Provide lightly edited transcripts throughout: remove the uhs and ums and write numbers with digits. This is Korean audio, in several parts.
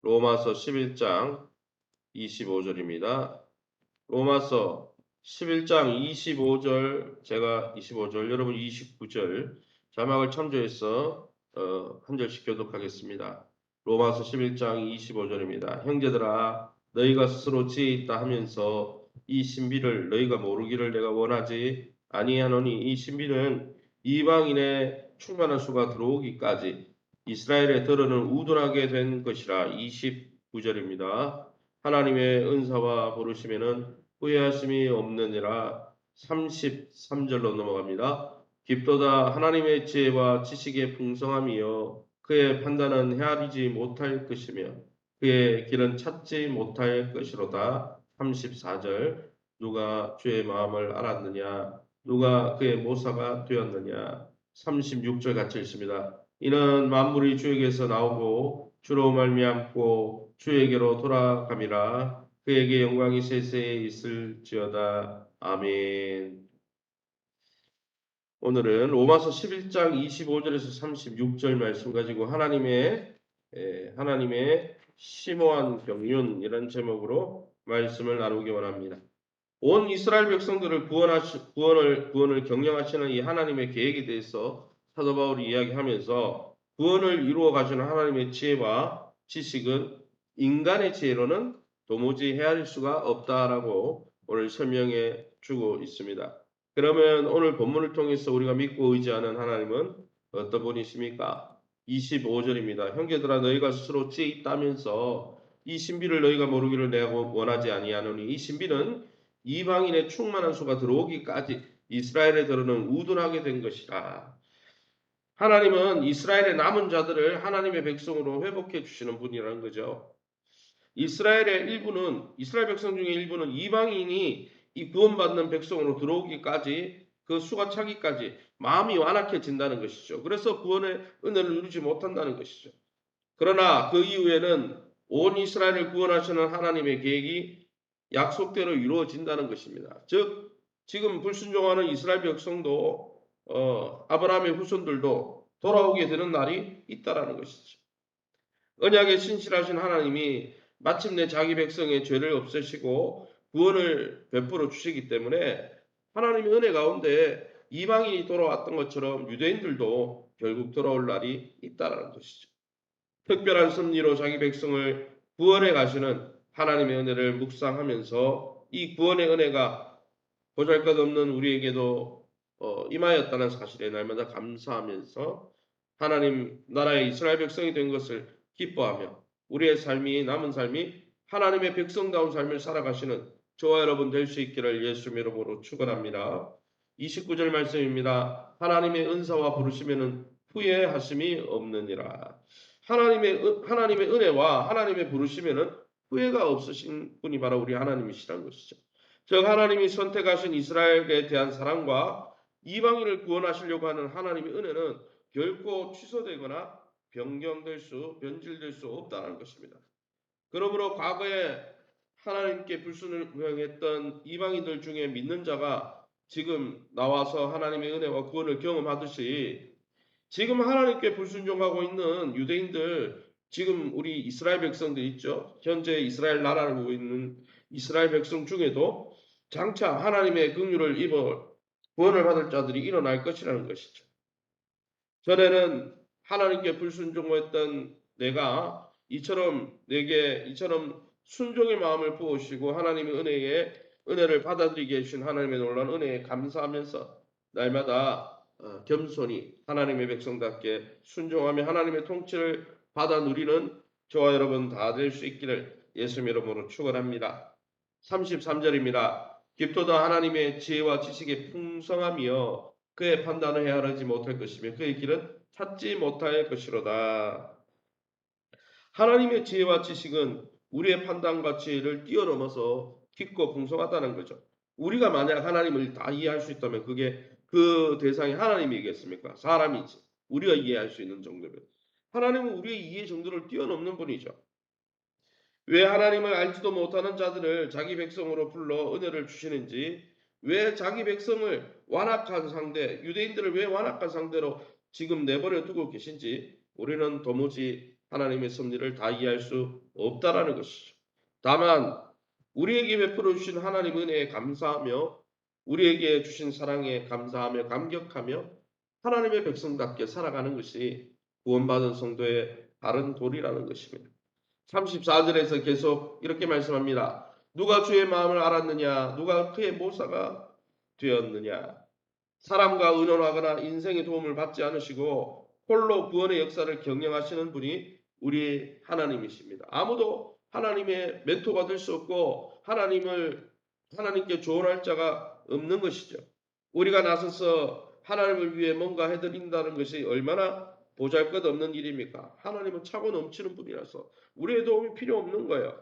로마서 11장 25절입니다. 로마서 11장 25절, 제가 25절, 여러분 29절 자막을 참조해서 한 절씩 교독하겠습니다. 로마서 11장 25절입니다. 형제들아, 너희가 스스로 지혜 있다 하면서 이 신비를 너희가 모르기를 내가 원하지 아니하노니, 이 신비는 이방인의 충만한 수가 들어오기까지 이스라엘의 들어는 우둔하게 된 것이라. 29절입니다. 하나님의 은사와 부르심에는 후회하심이 없느니라. 33절로 넘어갑니다. 깊도다 하나님의 지혜와 지식의 풍성함이여 그의 판단은 헤아리지 못할 것이며 그의 길은 찾지 못할 것이로다. 34절 누가 주의 마음을 알았느냐, 누가 그의 모사가 되었느냐. 36절 같이 읽습니다. 이는 만물이 주에게서 나오고 주로 말미암고 주에게로 돌아감이라. 그에게 영광이 세세에 있을지어다. 아멘. 오늘은 로마서 11장 25절에서 36절 말씀 가지고 하나님의 심오한 경륜, 이런 제목으로 말씀을 나누기 원합니다. 온 이스라엘 백성들을 구원을 경영하시는 이 하나님의 계획에 대해서 사도 바울이 이야기하면서 구원을 이루어 가시는 하나님의 지혜와 지식은 인간의 지혜로는 도무지 헤아릴 수가 없다라고 오늘 설명해 주고 있습니다. 그러면 오늘 본문을 통해서 우리가 믿고 의지하는 하나님은 어떤 분이십니까? 25절입니다. 형제들아, 너희가 스스로 지혜 있다면서 이 신비를 너희가 모르기를 내가 원하지 아니하노니, 이 신비는 이방인의 충만한 수가 들어오기까지 이스라엘에 들어는 우둔하게 된 것이라. 하나님은 이스라엘의 남은 자들을 하나님의 백성으로 회복해 주시는 분이라는 거죠. 이스라엘 백성 중에 일부는 이방인이 이 구원받는 백성으로 들어오기까지, 그 수가 차기까지 마음이 완악해진다는 것이죠. 그래서 구원의 은혜를 누리지 못한다는 것이죠. 그러나 그 이후에는 온 이스라엘을 구원하시는 하나님의 계획이 약속대로 이루어진다는 것입니다. 즉 지금 불순종하는 이스라엘 백성도 아브라함의 후손들도 돌아오게 되는 날이 있다라는 것이죠. 언약에 신실하신 하나님이 마침내 자기 백성의 죄를 없애시고 구원을 베풀어 주시기 때문에 하나님의 은혜 가운데 이방인이 돌아왔던 것처럼 유대인들도 결국 돌아올 날이 있다라는 것이죠. 특별한 섭리로 자기 백성을 구원해 가시는 하나님의 은혜를 묵상하면서 이 구원의 은혜가 보잘것없는 우리에게도 임하였다는 사실에 날마다 감사하면서 하나님 나라의 이스라엘 백성이 된 것을 기뻐하며 우리의 삶이, 남은 삶이 하나님의 백성다운 삶을 살아가시는 저와 여러분 될 수 있기를 예수 이름으로 축원합니다. 29절 말씀입니다. 하나님의 은사와 부르시면은 후회하심이 없느니라. 하나님의 은혜와 하나님의 부르시면은 후회가 없으신 분이 바로 우리 하나님이시라는 것이죠. 즉 하나님이 선택하신 이스라엘에 대한 사랑과 이방인을 구원하시려고 하는 하나님의 은혜는 결코 취소되거나 변질될 수 없다는 것입니다. 그러므로 과거에 하나님께 불순종했던 이방인들 중에 믿는 자가 지금 나와서 하나님의 은혜와 구원을 경험하듯이, 지금 하나님께 불순종하고 있는 유대인들, 지금 우리 이스라엘 백성들 있죠. 현재 이스라엘 나라를 보고 있는 이스라엘 백성 중에도 장차 하나님의 긍휼을 입어 구원을 받을 자들이 일어날 것이라는 것이죠. 전에는 하나님께 불순종했던 내가 이처럼 순종의 마음을 부으시고 하나님의 은혜를 받아들이게 해주신 하나님의 놀라운 은혜에 감사하면서 날마다 겸손히 하나님의 백성답게 순종하며 하나님의 통치를 받아 누리는 저와 여러분 다 될 수 있기를 예수 이름으로 축원합니다. 33절입니다. 깊도다 하나님의 지혜와 지식의 풍성함이여 그의 판단을 헤아리지 못할 것이며 그의 길은 찾지 못할 것이로다. 하나님의 지혜와 지식은 우리의 판단과 지혜를 뛰어넘어서 깊고 풍성하다는 거죠. 우리가 만약 하나님을 다 이해할 수 있다면 그게 그 대상이 하나님이겠습니까? 사람이지. 우리가 이해할 수 있는 정도면. 하나님은 우리의 이해 정도를 뛰어넘는 분이죠. 왜 하나님을 알지도 못하는 자들을 자기 백성으로 불러 은혜를 주시는지, 왜 자기 백성을 완악한 상대, 유대인들을 왜 완악한 상대로 지금 내버려 두고 계신지 우리는 도무지 하나님의 섭리를 다 이해할 수 없다라는 것이죠. 다만 우리에게 베풀어 주신 하나님 은혜에 감사하며 우리에게 주신 사랑에 감사하며 감격하며 하나님의 백성답게 살아가는 것이 구원받은 성도의 바른 도리라는 것입니다. 34절에서 계속 이렇게 말씀합니다. 누가 주의 마음을 알았느냐? 누가 그의 모사가 되었느냐? 사람과 의논하거나 인생의 도움을 받지 않으시고 홀로 구원의 역사를 경영하시는 분이 우리 하나님이십니다. 아무도 하나님의 멘토가 될 수 없고 하나님께 조언할 자가 없는 것이죠. 우리가 나서서 하나님을 위해 뭔가 해드린다는 것이 얼마나 보잘것없는 일입니까? 하나님은 차고 넘치는 분이라서 우리의 도움이 필요 없는 거예요.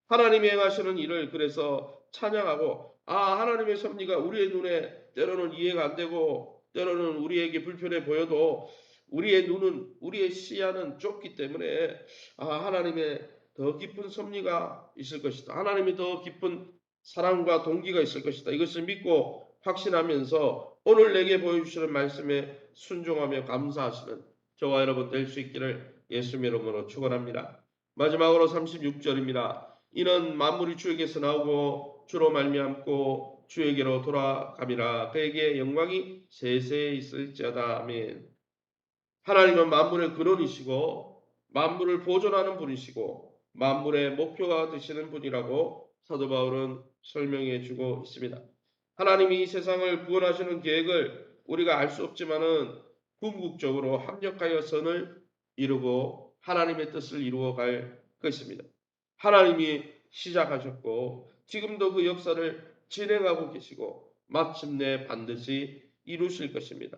하나님이 행하시는 일을 그래서 찬양하고 하나님의 섭리가 우리의 눈에 때로는 이해가 안 되고 때로는 우리에게 불편해 보여도 우리의 눈은 우리의 시야는 좁기 때문에 하나님의 더 깊은 섭리가 있을 것이다. 하나님이 더 깊은 사랑과 동기가 있을 것이다. 이것을 믿고 확신하면서 오늘 내게 보여주시는 말씀에 순종하며 감사하시는 저와 여러분 될 수 있기를 예수님 이름으로 축원합니다. 마지막으로 36절입니다. 이는 만물이 주에게서 나오고 주로 말미암고 주에게로 돌아감이라. 그에게 영광이 세세히 있을지어다. 아멘. 하나님은 만물의 근원이시고 만물을 보존하는 분이시고 만물의 목표가 되시는 분이라고 사도 바울은 설명해 주고 있습니다. 하나님이 이 세상을 구원하시는 계획을 우리가 알 수 없지만은 궁극적으로 합력하여 선을 이루고 하나님의 뜻을 이루어 갈 것입니다. 하나님이 시작하셨고 지금도 그 역사를 진행하고 계시고 마침내 반드시 이루실 것입니다.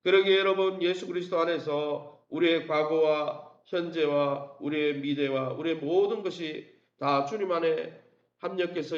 그러기에 여러분 예수 그리스도 안에서 우리의 과거와 현재와 우리의 미래와 우리의 모든 것이 다 주님 안에 합력해서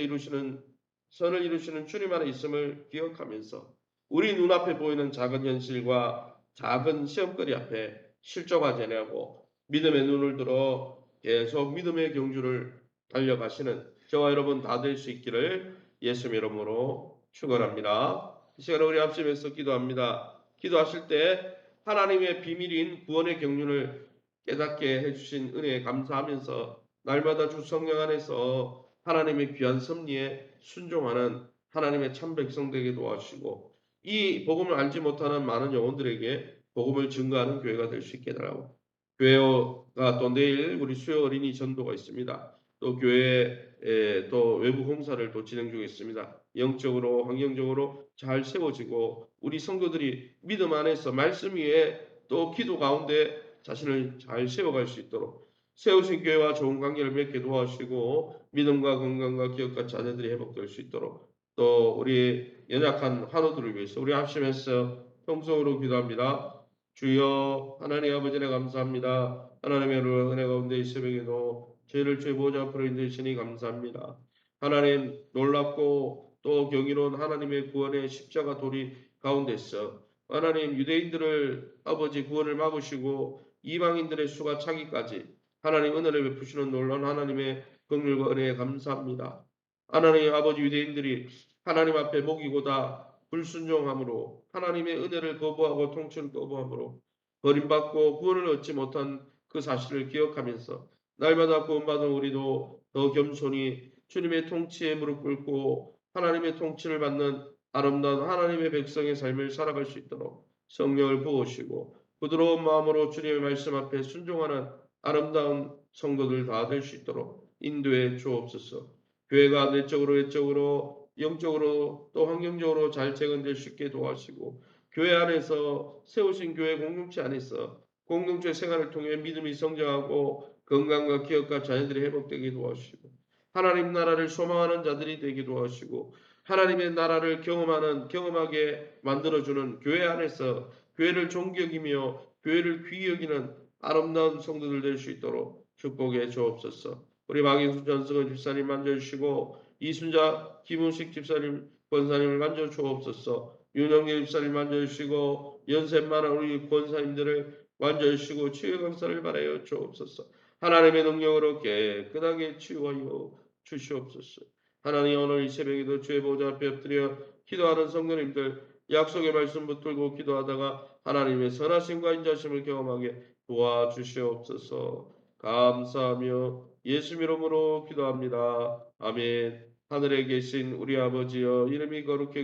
선을 이루시는 주님 안에 있음을 기억하면서 우리 눈앞에 보이는 작은 현실과 작은 시험거리 앞에 실족하지 않고 믿음의 눈을 들어 계속 믿음의 경주를 달려가시는 저와 여러분 다 될 수 있기를 예수님 이름으로 축원합니다. 이 시간에 우리 합심해서 기도합니다. 기도하실 때 하나님의 비밀인 구원의 경륜을 깨닫게 해주신 은혜에 감사하면서 날마다 주 성령 안에서 하나님의 귀한 섭리에 순종하는 하나님의 참 백성 되게 도와주시고 이 복음을 알지 못하는 많은 영혼들에게 복음을 증거하는 교회가 될 수 있게 해달라고. 교회가 또 내일 우리 수요 어린이 전도가 있습니다. 또 교회에 또 외부 공사를 또 진행 중에 있습니다. 영적으로 환경적으로 잘 세워지고 우리 성도들이 믿음 안에서 말씀 위에 또 기도 가운데 자신을 잘 세워갈 수 있도록 세우신 교회와 좋은 관계를 맺게 도와주시고 믿음과 건강과 기억과 자녀들이 회복될 수 있도록 또 우리 연약한 환우들을 위해서 우리 합심해서 통성으로 기도합니다. 주여 하나님 아버지네 감사합니다. 하나님의 은혜 가운데 이 새벽에도 죄를 죄 보좌 앞으로 인도하시니 감사합니다. 하나님 놀랍고 또 경이로운 하나님의 구원의 십자가 도리 가운데서 하나님 유대인들을 아버지 구원을 막으시고 이방인들의 수가 차기까지 하나님 은혜를 베푸시는 놀라운 하나님의 긍휼과 은혜에 감사합니다. 하나님 아버지 유대인들이 하나님 앞에 목이고다 불순종함으로 하나님의 은혜를 거부하고 통치를 거부함으로 버림받고 구원을 얻지 못한 그 사실을 기억하면서 날마다 구원받은 우리도 더 겸손히 주님의 통치에 무릎 꿇고 하나님의 통치를 받는 아름다운 하나님의 백성의 삶을 살아갈 수 있도록 성령을 부으시고 부드러운 마음으로 주님의 말씀 앞에 순종하는 아름다운 성도들 다 될 수 있도록 인도해 주옵소서. 교회가 내적으로 외적으로 영적으로 또 환경적으로 잘 재건될 수 있게 도와주시고 교회 안에서 세우신 교회 공동체 안에서 공동체 생활을 통해 믿음이 성장하고 건강과 기억과 자녀들이 회복되게 도와주시고 하나님 나라를 소망하는 자들이 되게 도와주시고 하나님의 나라를 경험하게 만들어주는 교회 안에서 교회를 존귀 여기며 교회를 귀히 여기는 아름다운 성도들 될 수 있도록 축복해 주옵소서. 우리 박인수 전승은 집사님 만져주시고 이순자 김은식 집사님 권사님을 만져 주옵소서. 윤영계 집사님 만져주시고 연세 많은 우리 권사님들을 만져주시고 치유 강사를 바라여 주옵소서. 하나님의 능력으로 깨끗하게 치유하여 주시옵소서. 하나님 오늘 이 새벽에도 주의 보좌 앞에 엎드려 기도하는 성도님들 약속의 말씀 붙들고 기도하다가 하나님의 선하심과 인자심을 경험하게 도와주시옵소서. 감사하며 예수 이름으로 기도합니다. 아멘. 하늘에 계신 우리 아버지여, 이름이 거룩히